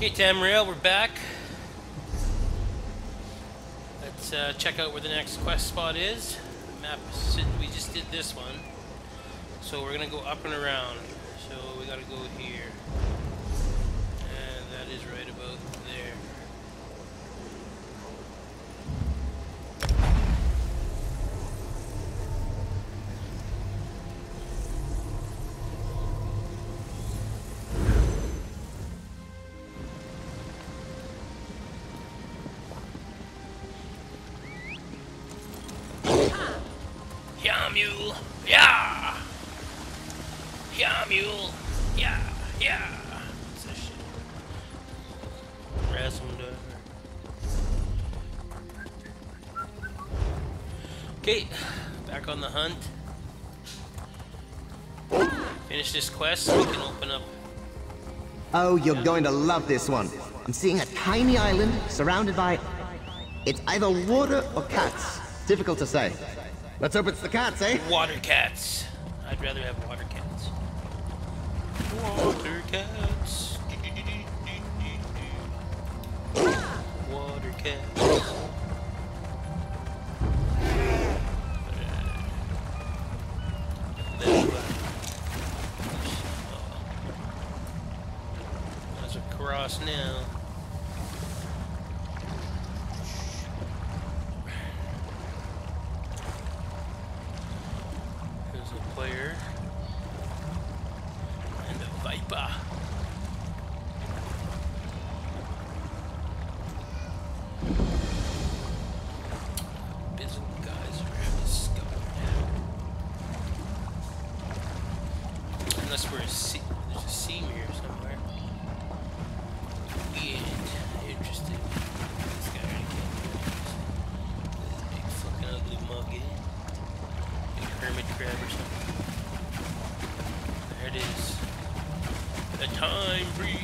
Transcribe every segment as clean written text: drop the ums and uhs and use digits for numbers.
Okay, Tamriel, we're back. Let's check out where the next quest spot is. Map, we just did this one. So we're gonna go up and around. So we gotta go here. And that is right about there. Mule, yeah, mule, yeah. What's that shit? Rasmunder. Okay, back on the hunt. Finish this quest so we can open up. Oh, you're going to love this one. I'm seeing a tiny island surrounded by... It's either water or cats. Difficult to say. Let's hope it's the cats, eh? Water cats. I'd rather have water cats. Water cats. Water cats. There's a cross now. Player and a viper. Bizzle guys are discovered. Unless we're there's a seam here somewhere. We ain't interested. This guy already came. This big fucking ugly mug, big hermit crab or something. There it is. The time breach.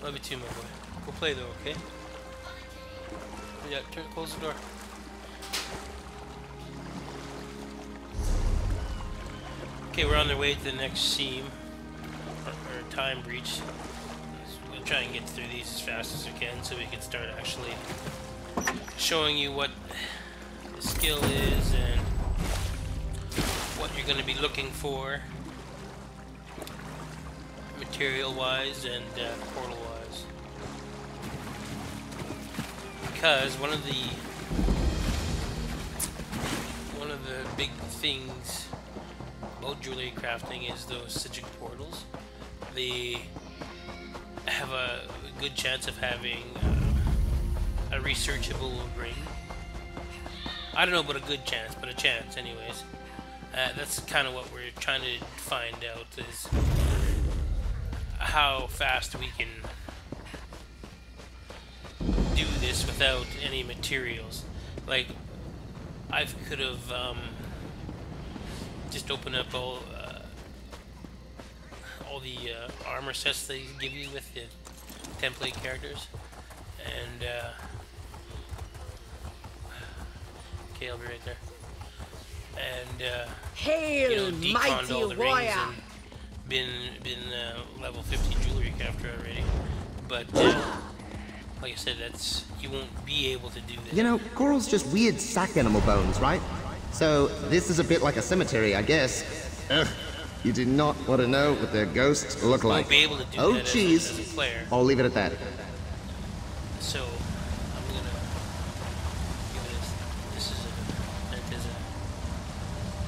Love you too, my boy. Go play though, okay? Yeah, close the door. Okay, we're on the way to the next seam, or time breach. We'll try and get through these as fast as we can so we can start actually showing you what the skill is and what you're going to be looking for material-wise and portal-wise. Because one of the big things about jewelry crafting is those Psijic portals. They have a good chance of having a researchable ring. I don't know about a good chance, but a chance anyways. That's kind of what we're trying to find out, is how fast we can do this without any materials. Like, I could have just opened up all the armor sets they give you with the template characters, and okay, I'll be right there. And Hail, you know, deconned all the warrior! rings and been level 50 jewelry crafter already. But like I said, you won't be able to do that. You know, coral's just weird sack animal bones, right? So this is a bit like a cemetery, I guess. Ugh, you do not want to know what their ghosts look like. Won't be able to do oh, that jeez. as a player. I'll leave it at that. So I'm gonna give it this is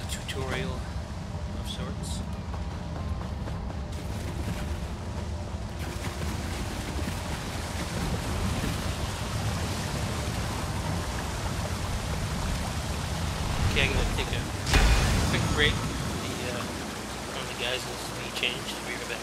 a tutorial of sorts. Okay, I'm gonna take a quick break. One of the guys needs to be changed. I'll be right back.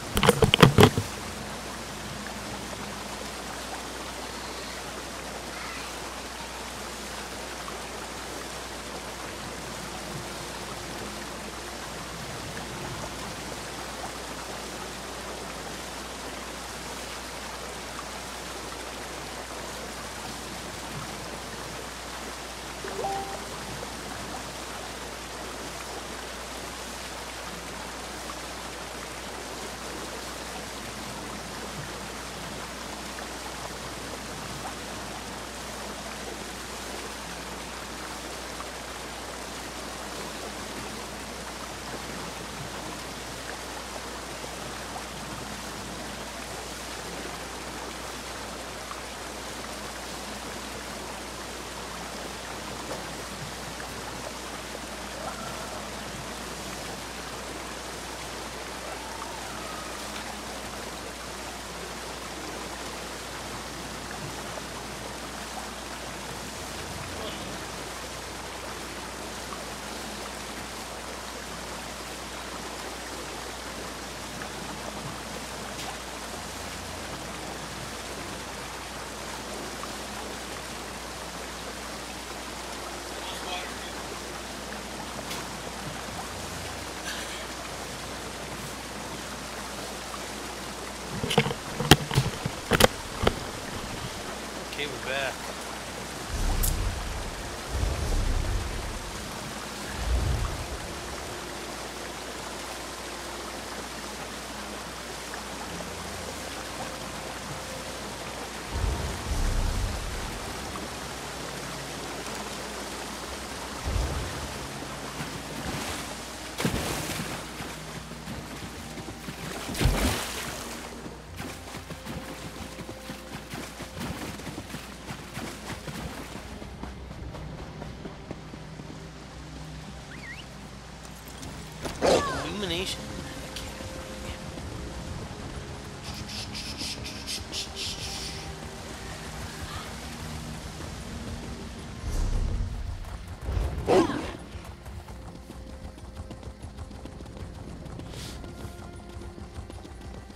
Illumination.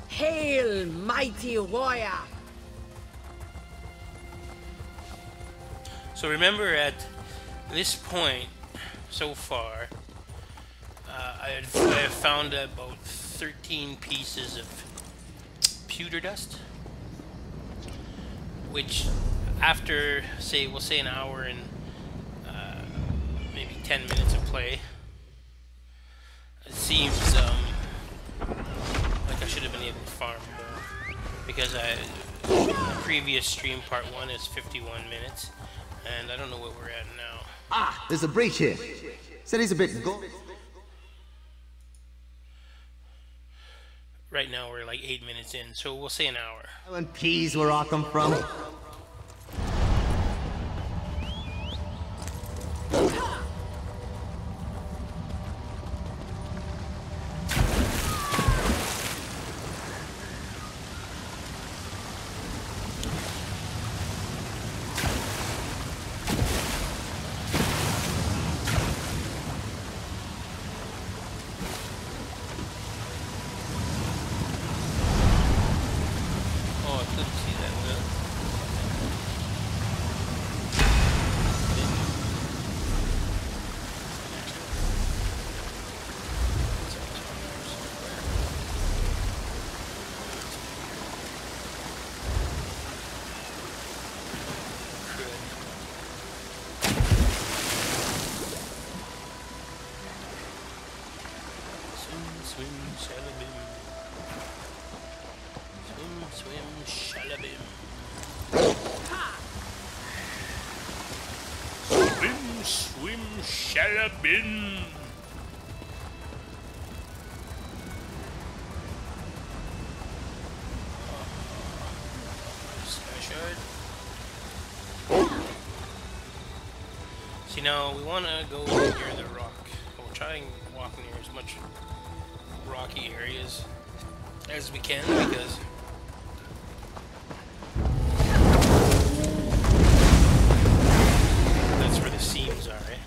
Hail, mighty warrior! So remember, at this point so far, I have found about 13 pieces of pewter dust, which after, we'll say an hour and maybe 10 minutes of play, it seems like I should have been able to farm more, because the previous stream part 1 is 51 minutes, and I don't know what we're at now. Ah, there's a breach here. Said he's a bit Right now we're like 8 minutes in, so we'll say an hour. and peas where I come from. Swim, shalabim. See, now we want to go near the rock. We'll try and walk near as much rocky areas as we can, because that's where the seams are, eh?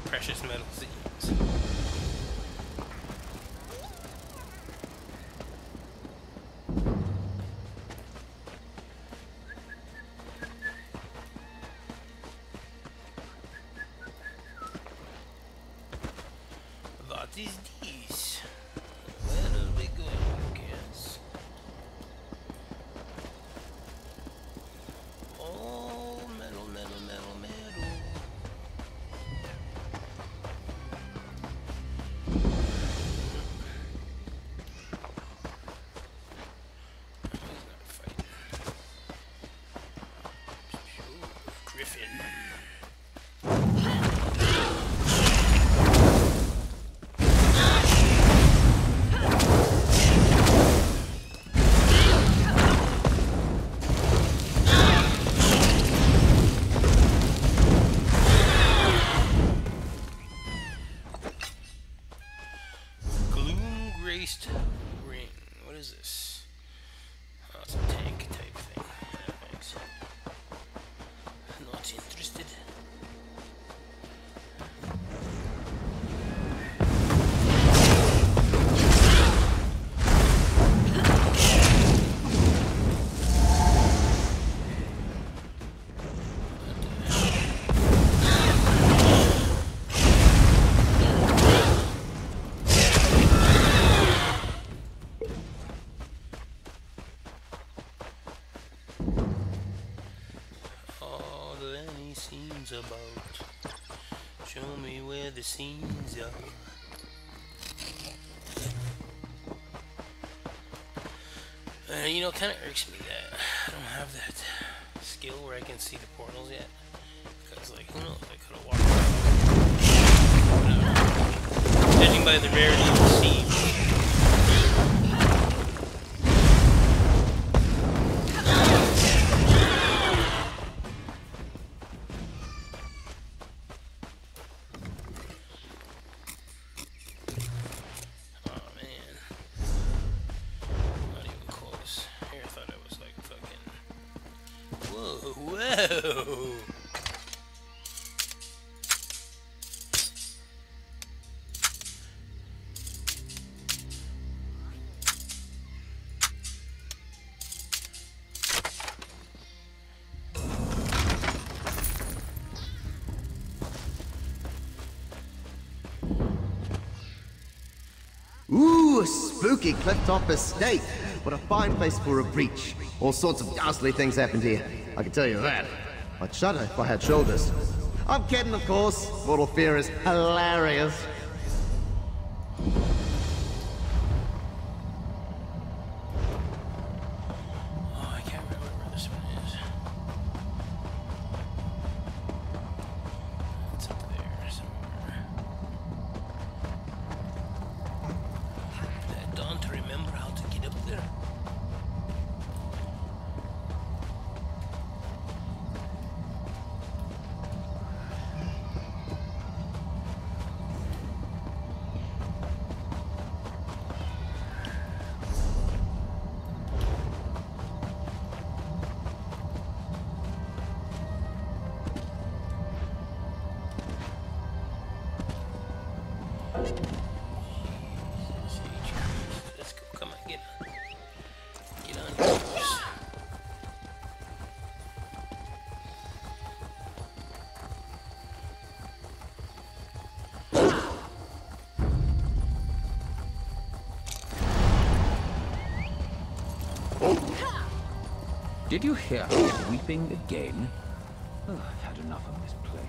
Precious metal seams. What is this? Where are we going, guys? Oh, metal, metal, metal, metal. He's not fighting. Griffin. Ring. What is this? Oh, it's a tank type thing. Thanks. Not interested. Seams about. Show me where the seams are. You know, it kind of irks me that I don't have that skill where I can see the portals yet. Because, like, who knows? I could have walked. Judging by the rarity of the seams. No! Ooh, a spooky cliff-top estate. What a fine place for a breach. All sorts of ghastly things happened here. I can tell you that. I'd shudder if I had shoulders. I'm kidding, of course. Mortal fear is hilarious. Oh, I can't remember where this one is. It's up there somewhere. I don't remember how to get up there. Let's go. Come on, get on. Get on your horse. Did you hear her weeping again? Oh, I've had enough of this place.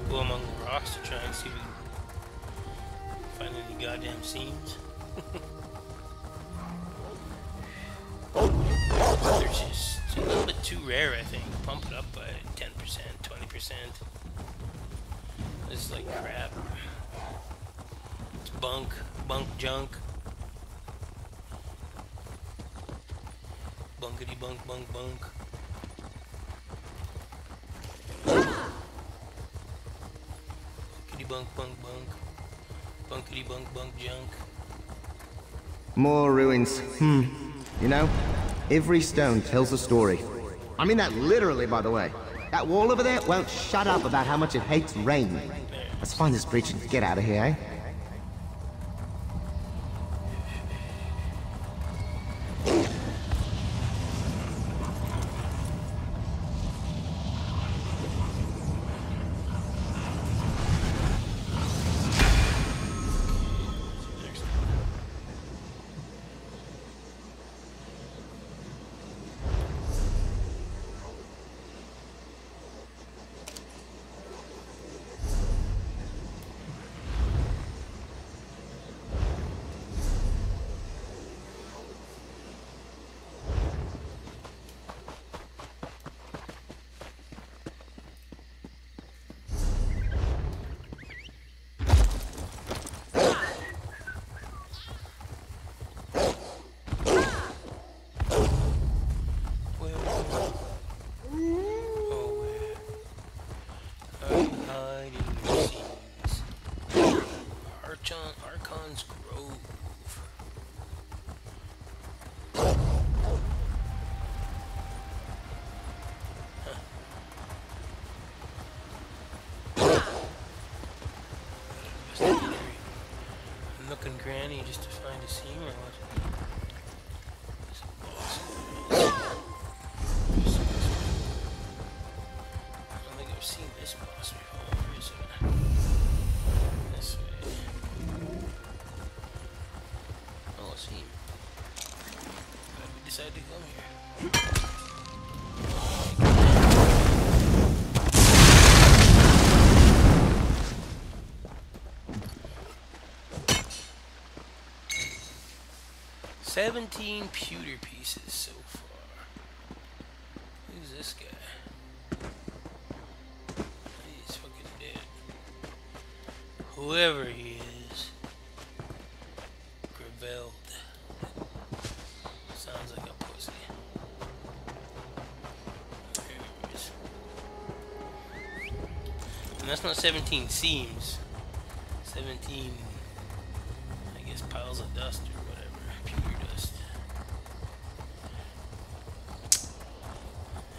Go among the rocks to try and see if we can find any goddamn seams. They're just a little bit too rare, I think. Pump it up by 10%, 20%. This is like crap. It's bunk junk. Bunkity bunk. Bunkity bunk. Bunkity bunk junk. More ruins. You know, every stone tells a story. I mean that literally, by the way. That wall over there won't shut up about how much it hates rain. Let's find this bridge and get out of here, eh? granny just to find a seam or what? I don't think I've seen this boss before. Where is it? This way. Oh, a seam. Why did we decide to come here? 17 pewter pieces so far. Who's this guy? He's fucking dead. Whoever he is. Graveled. Sounds like a pussy. There he is. And that's not 17 seams. 17, I guess, piles of dust or whatever. Pewter dust.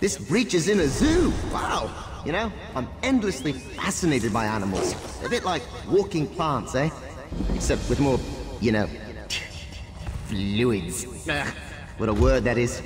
This breach is in a zoo. Wow. You know, I'm endlessly fascinated by animals. A bit like walking plants, eh? Except with more, you know, fluids. What a word that is.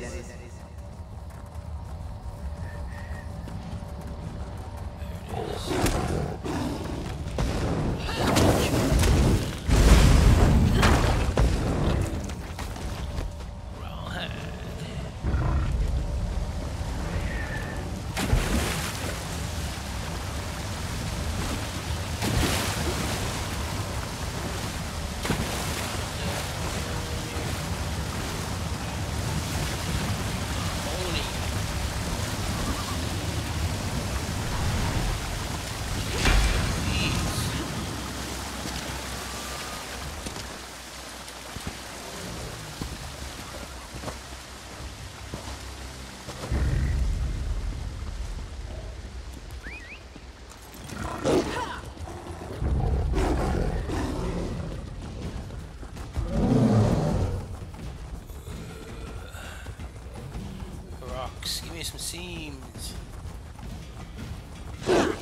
Give me some seams. Grab.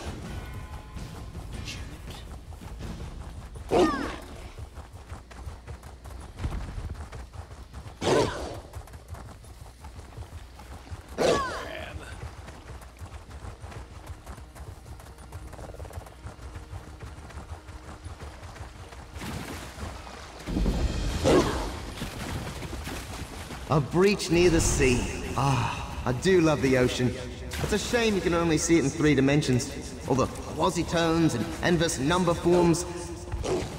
A breach near the sea. Ah. I do love the ocean. It's a shame you can only see it in 3 dimensions. All the quasi-tones and endless number forms.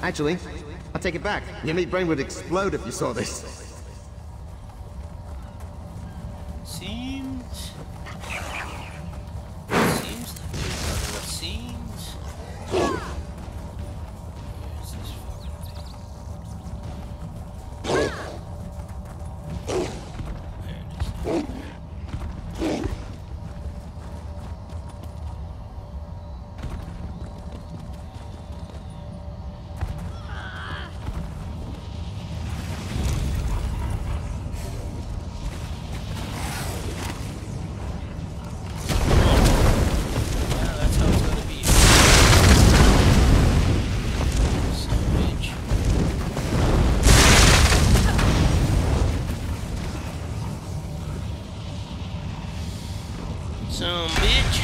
Actually, I take it back. Your meat brain would explode if you saw this. Seams. Seems like there's not enough seams. Where's this fucking thing? There it is. Some bitch.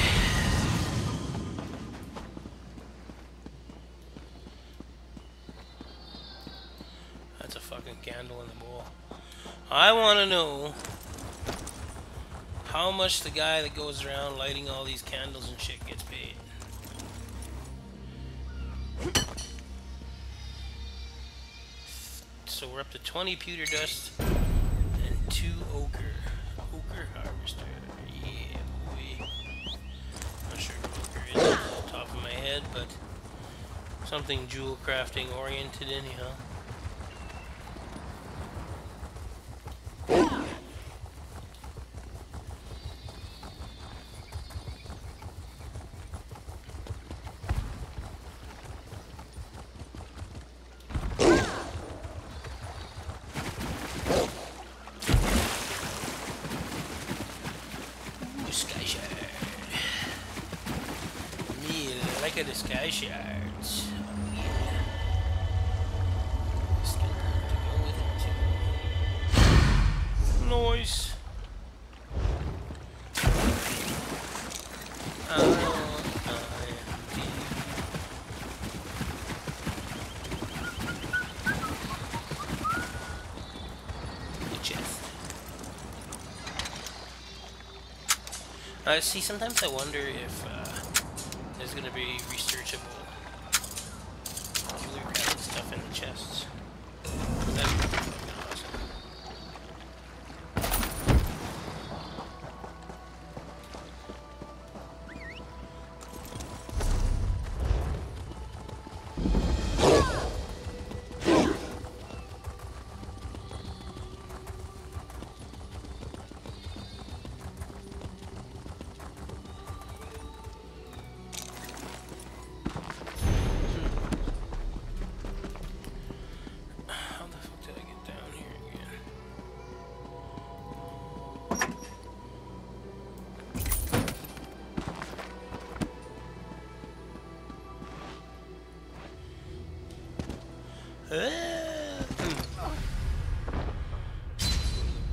That's a fucking candle in the bowl. I want to know how much the guy that goes around lighting all these candles and shit gets paid. So we're up to 20 pewter dust and 2 ochre. Ochre harvester. Yeah, boy. Not sure what ochre is off the top of my head, but something jewel crafting oriented anyhow. The sky shards. Oh, yeah. noise. See, sometimes I wonder if there's gonna be researchable jewelry crafting stuff in the chests. That'd be fucking awesome.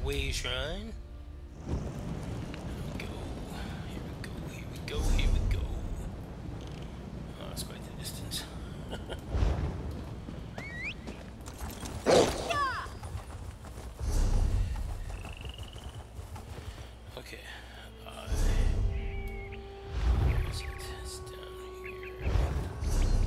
Way shrine. Here we go. Oh, that's quite the distance. Okay. It's down here.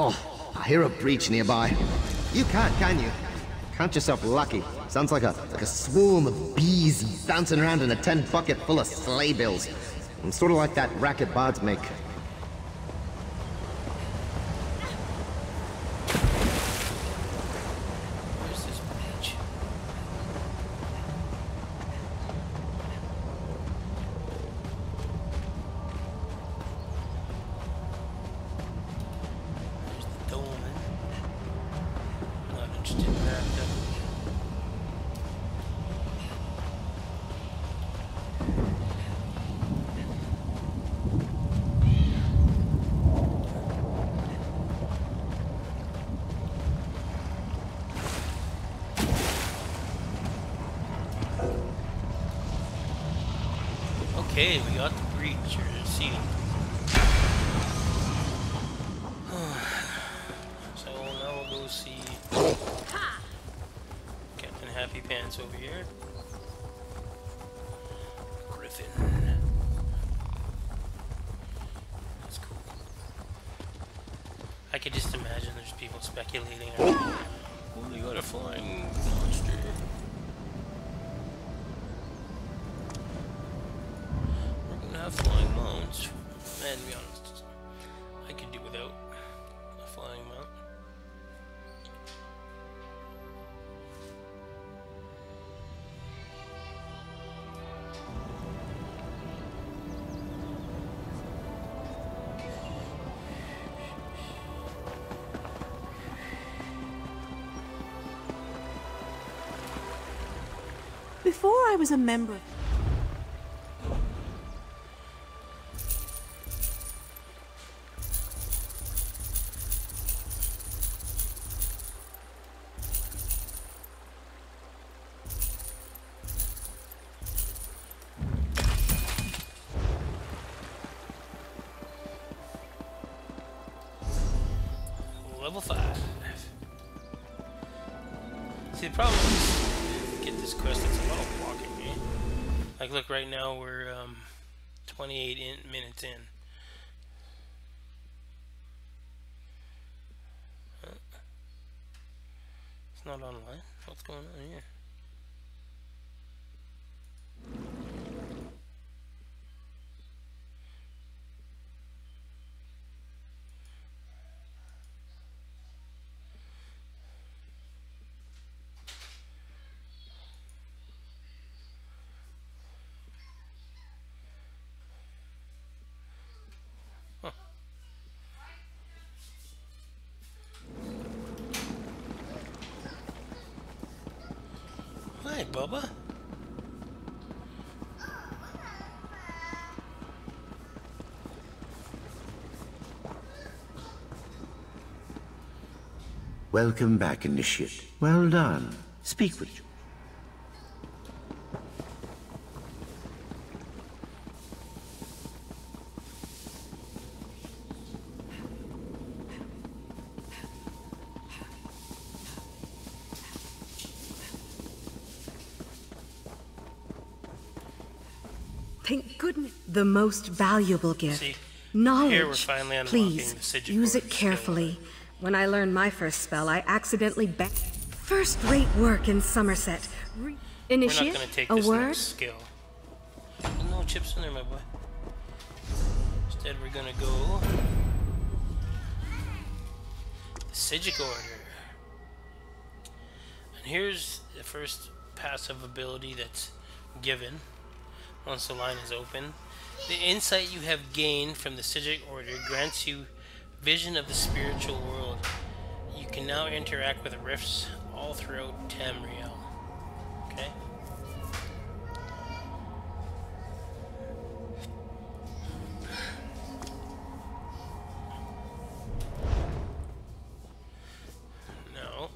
Oh, I hear a breach nearby. You can't, can you? Count yourself lucky. Sounds like a swarm of bees bouncing around in a tin bucket full of sleigh bills. And sort of like that racket bards make. Where's this breach? There's the dolmen. I'm not interested in that though. Okay, we got the breach, or the ceiling. So now we'll go see Captain Happy Pants over here. Griffin. That's cool. I could just imagine there's people speculating. Oh, they got a flying monster. Flying mounts. Man, to be honest, I could do without a flying mount. Before I was a member of Level 5. See, the problem is, to get this quest, it's a lot of walking, eh? Like, look, right now we're 28 minutes in. It's not online. What's going on here? Hi, Bubba. Welcome back, Initiate. Well done. Speak with you. Thank goodness. The most valuable gift. See, Knowledge. here we're finally unlocking Please, the Psijic use it Skill carefully. Line. When I learned my first spell, I accidentally First-rate work in Summerset. Initiate, We're not gonna take a this word? next skill. There's no chips in there, my boy. Instead, we're gonna go the Psijic Order. And here's the first passive ability that's given once the line is open. The insight you have gained from the Psijic Order grants you vision of the spiritual world. You can now interact with rifts all throughout Tamriel. Okay? No.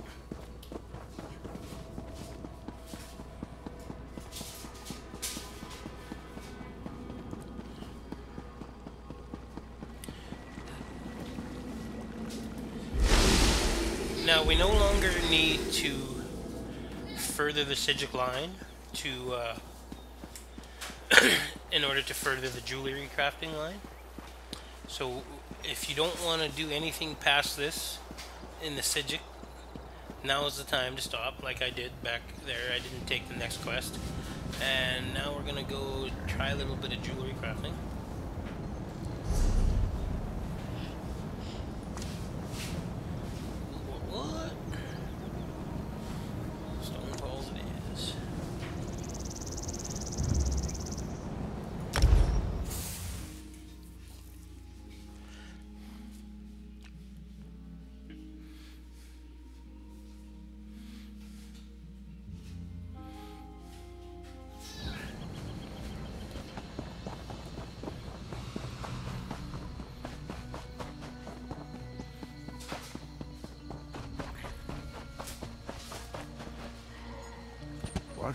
Now, we no longer need to further the Psijic line to, in order to further the Jewellery Crafting Line. So, if you don't want to do anything past this in the Psijic, now is the time to stop, like I did back there. I didn't take the next quest. And now we're going to go try a little bit of Jewellery Crafting. What? Stone balls it is. What?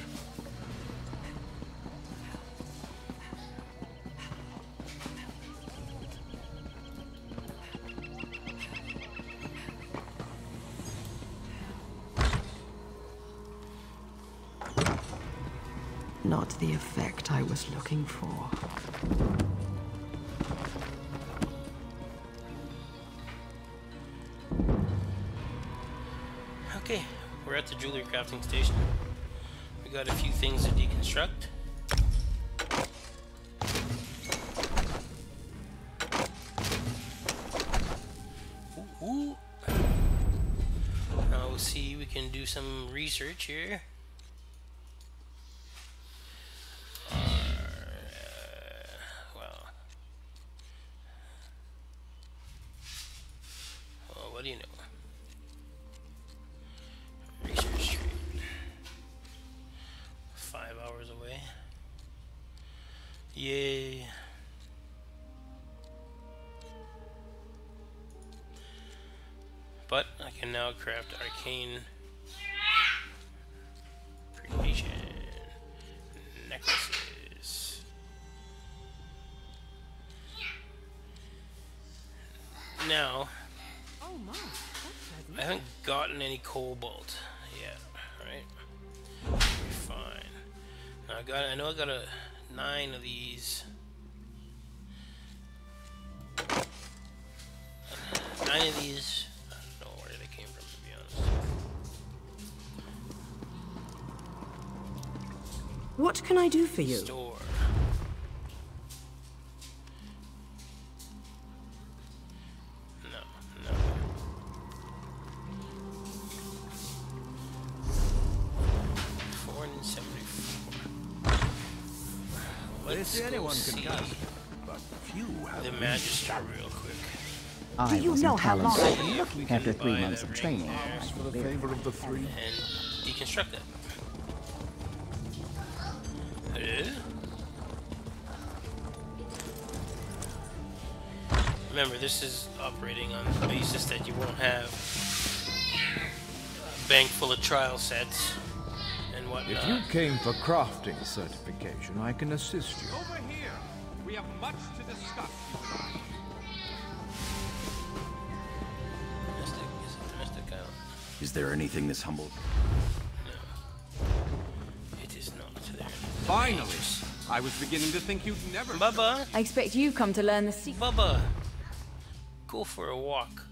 Not the effect I was looking for. Okay, we're at the jewelry crafting station. We got a few things to deconstruct. Ooh. Now we'll see, we can do some research here. Well, what do you know? Research trade. 5 hours away. Yay. But I can now craft arcane creation necklaces. Now, Oh my, that's I haven't gotten any cobalt yet, right? Fine. I know I got 9 of these. 9 of these. I don't know where they came from, to be honest. What can I do for you? Store. No. 474. Let's anyone go can see cast, but few have the Magister real quick. I Do you wasn't know how long talented. I've been looking? After can 3 buy months that of ring training, there. I for the could favor of the three. And deconstruct it. Remember, this is operating on the basis that you won't have a bank full of trial sets and whatnot. If you came for crafting certification, I can assist you. Over here. We have much to discuss, you and I. Domestic count. Is there anything this humble? No. It is not there. Finally! I was beginning to think you'd never... Bubba! I expect you've come to learn the secret. Bubba! Go for a walk.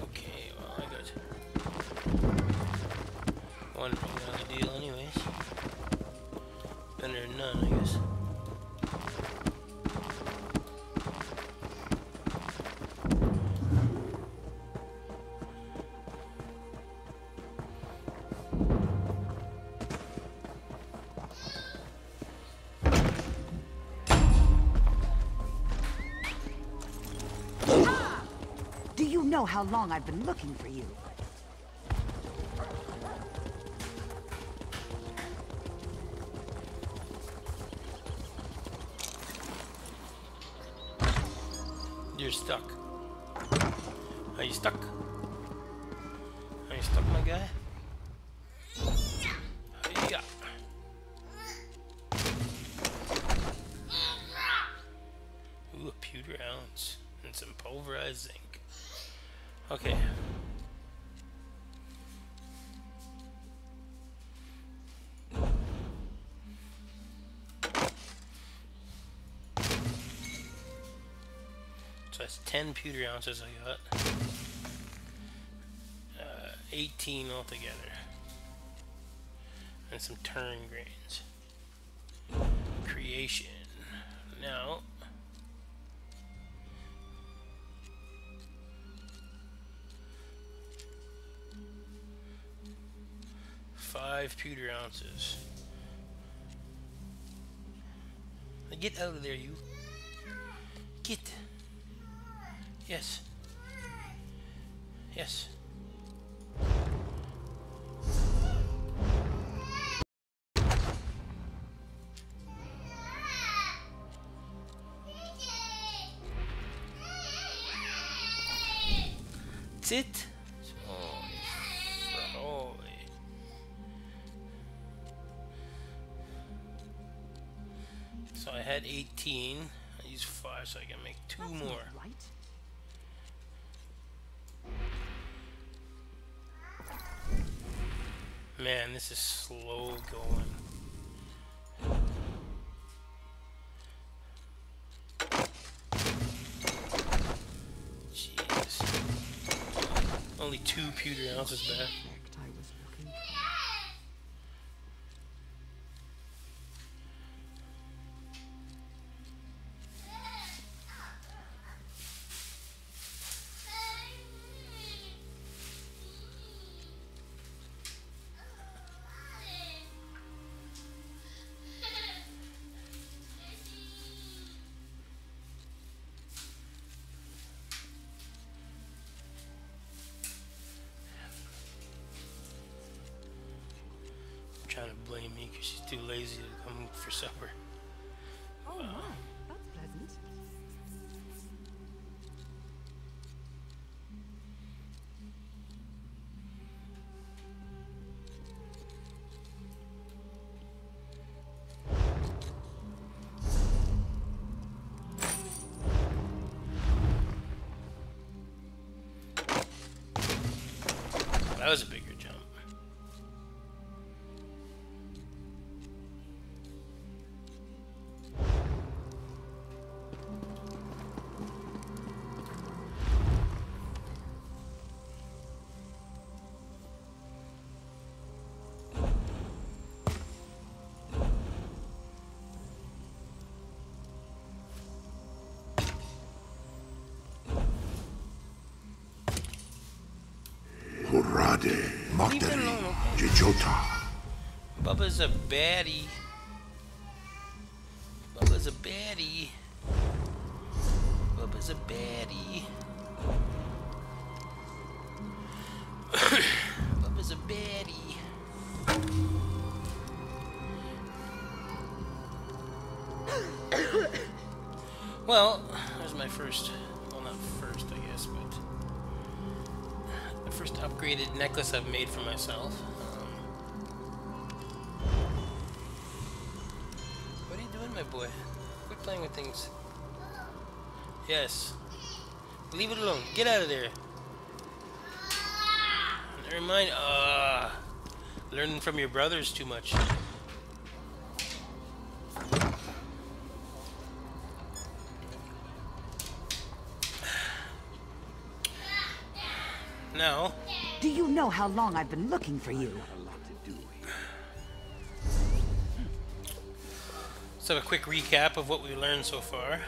Okay, well, I got one ring on the deal anyways. Better than none, I guess. Do you know how long I've been looking for you? You're stuck. Are you stuck? Are you stuck, my guy? Yeah. Ooh, a pewter ounce and some pulverized zinc. Okay. So that's 10 pewter ounces I got. 18 altogether. And some turn grains. Creation. Now, five pewter ounces. Now get out of there, you. Get. Yes. Yes. Sit. Oh. So I had 18. I used 5, so I can make 2 more. Right? Man, this is slow going. Jeez. Only 2 pewter ounces back. I was looking for. She's too lazy to come for supper. Oh, wow. That's pleasant. That was a bigger jump. Hurrade, Magdari, Jijota. Bubba's a baddie. Bubba's a baddie. Bubba's a baddie. Bubba's a baddie. Well, there's my first, well, not first, I guess, but the first upgraded necklace I've made for myself. What are you doing, my boy? Quit playing with things. Yes. Leave it alone. Get out of there. Never mind. Learning from your brothers too much. Now, Do you know how long I've been looking for you? let's have a quick recap of what we learned so far.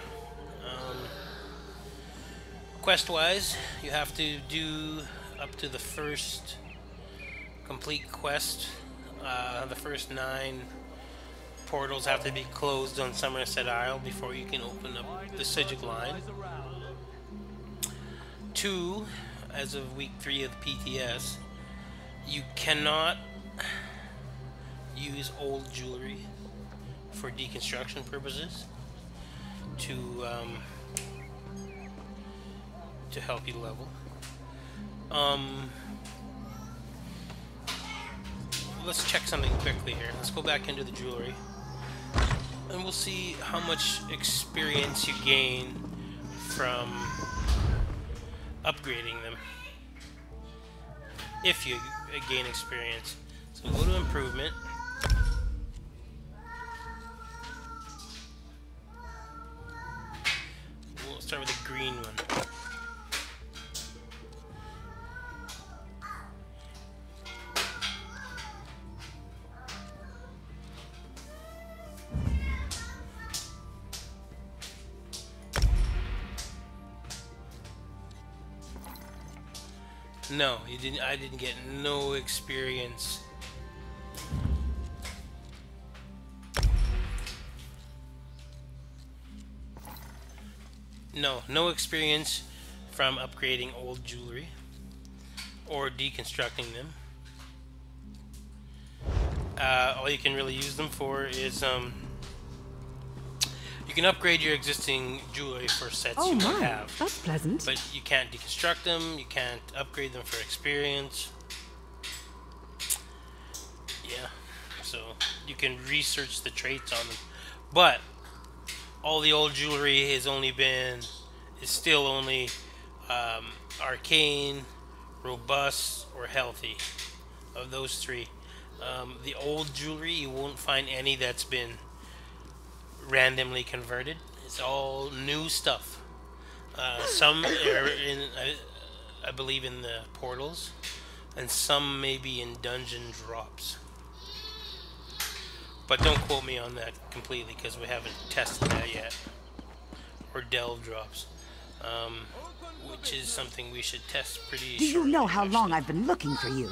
Quest-wise, you have to do up to the first complete quest. The first 9 portals have to be closed on Summerset Isle before you can open up the Psijic line. 2, as of week 3 of the PTS, you cannot use old jewelry for deconstruction purposes to help you level. Let's check something quickly here. Let's go back into the jewelry and we'll see how much experience you gain from upgrading them, if you gain experience. So go to improvement. We'll start with the green one. No, you didn't. I didn't get no experience. No experience from upgrading old jewelry or deconstructing them. All you can really use them for is you can upgrade your existing jewelry for sets you might have. That's pleasant. But you can't deconstruct them, you can't upgrade them for experience. Yeah, so you can research the traits on them. But all the old jewelry is still only arcane, robust, or healthy. Of those 3. The old jewelry, you won't find any that's been randomly converted. It's all new stuff. Some are in, I believe, in the portals, and some may be in dungeon drops. But don't quote me on that completely because we haven't tested that yet. Or delve drops, which is something we should test pretty. Do you know how long I've been looking for you?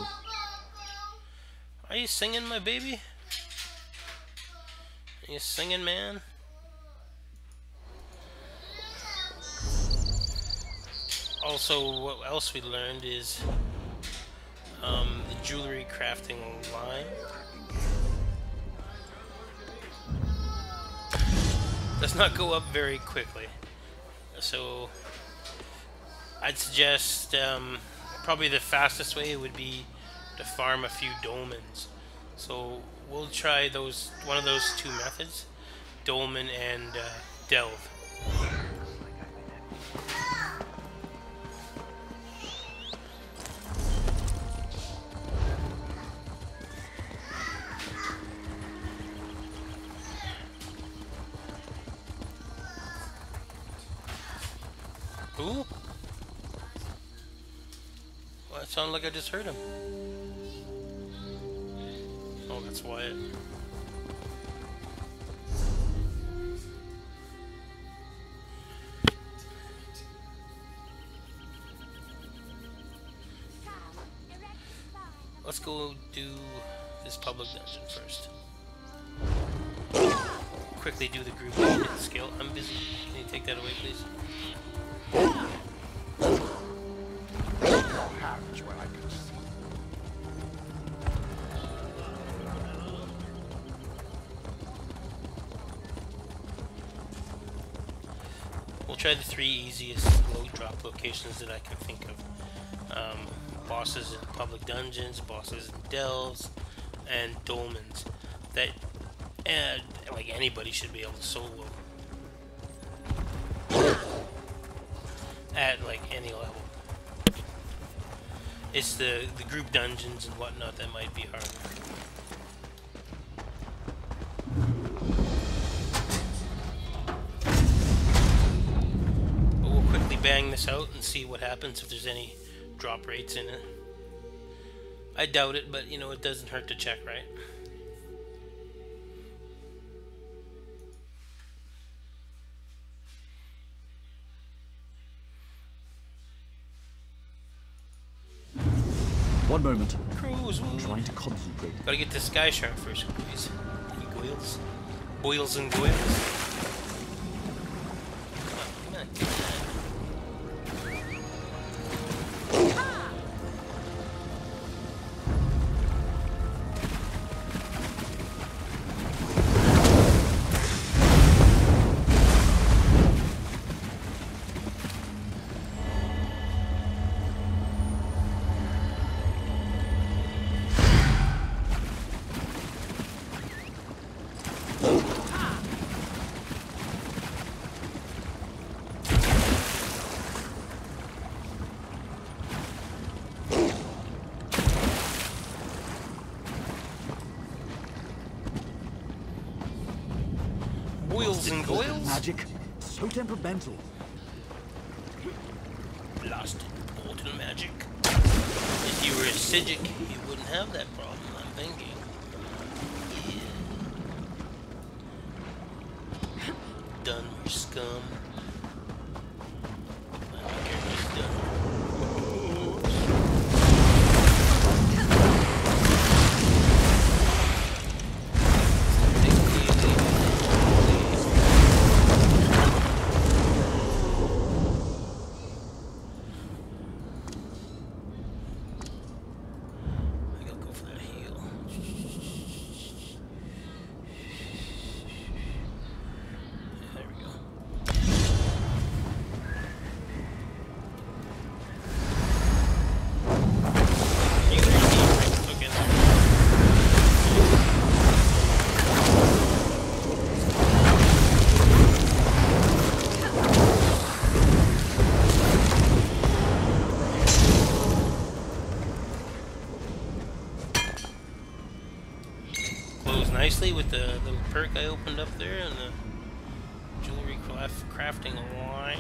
Are you singing, my baby? Are you singing, man? Also, what else we learned is the Jewellery Crafting Line. does not go up very quickly. So I'd suggest probably the fastest way would be to farm a few dolmens. So we'll try one of those two methods, dolmen and delve. Who? Well, it sounded like I just heard him. Oh, that's Wyatt. Let's go do this public dungeon first. Quickly do the group skill. I'm busy. Can you take that away, please? We'll try the 3 easiest low drop locations that I can think of. Bosses in public dungeons, bosses in delves, and dolmens. That, like anybody should be able to solo. At like any level. It's the group dungeons and whatnot that might be harder. But we'll quickly bang this out and see what happens if there's any drop rates in it. I doubt it, but you know, it doesn't hurt to check, right? One moment. Cruise. I'm trying to concentrate. Gotta get to Sky Shark first, please. Any goils? Boils and goils? Come on, take that. And goils? Magic, so temperamental. Lost important magic. If you were a Psijic, you wouldn't have that problem, I'm thinking. Yeah. Done, you scum. My character's done. Nicely with the little perk I opened up there and the Jewellery Crafting Line.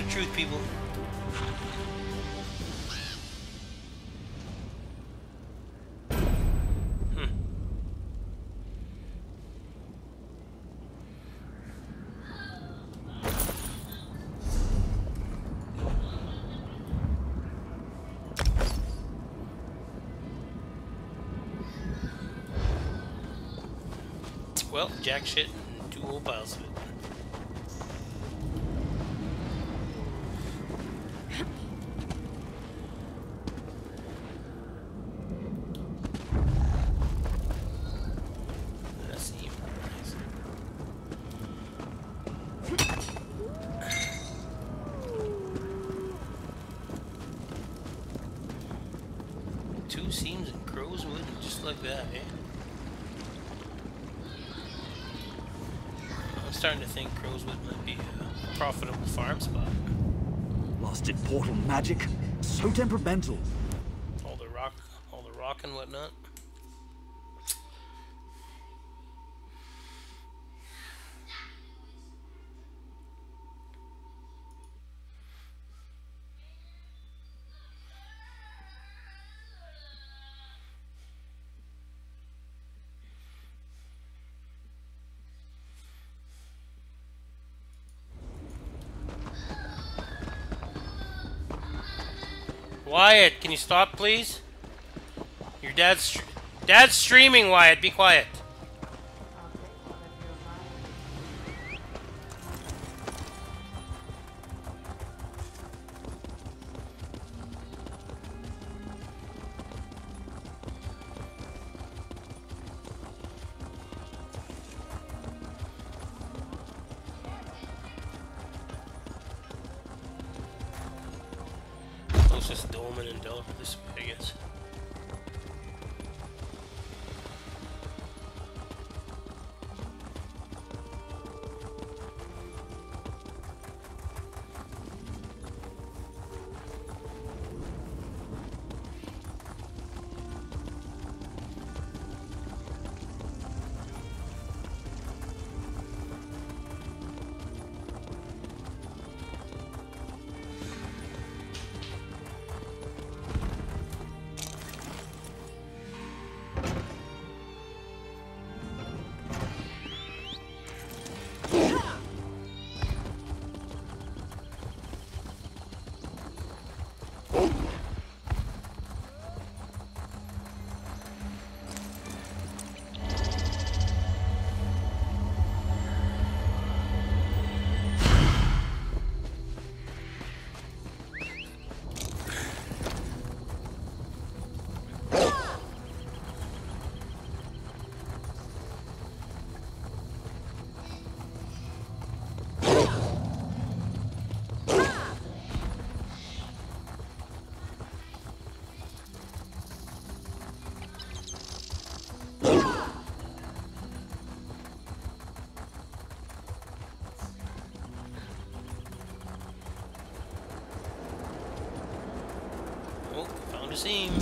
the truth, people. Well, jack shit and 2 whole piles of it. Let's see. Two seams and crow's wood, just like that, eh? I'm starting to think Crowswood might be a profitable farm spot. Blasted portal magic. So temperamental. All the rock and whatnot. Wyatt, can you stop, please? Your dad's streaming, Wyatt. Be quiet. Closest dolmen and Delver this way, I guess. Seam.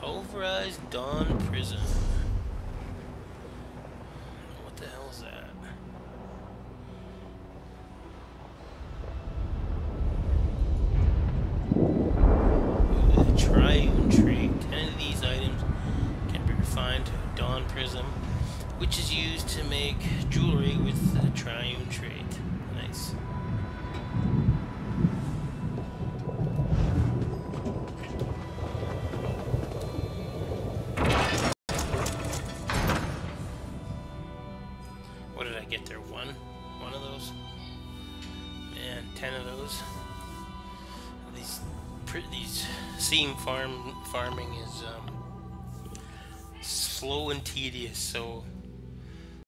Pulverized Dawn Prism. What the hell is that? Ooh, the Triune trait. 10 of these items can be refined to a Dawn Prism, which is used to make jewelry with the Triune trait. Nice. Get there one of those, and 10 of those. These seam farming is slow and tedious, so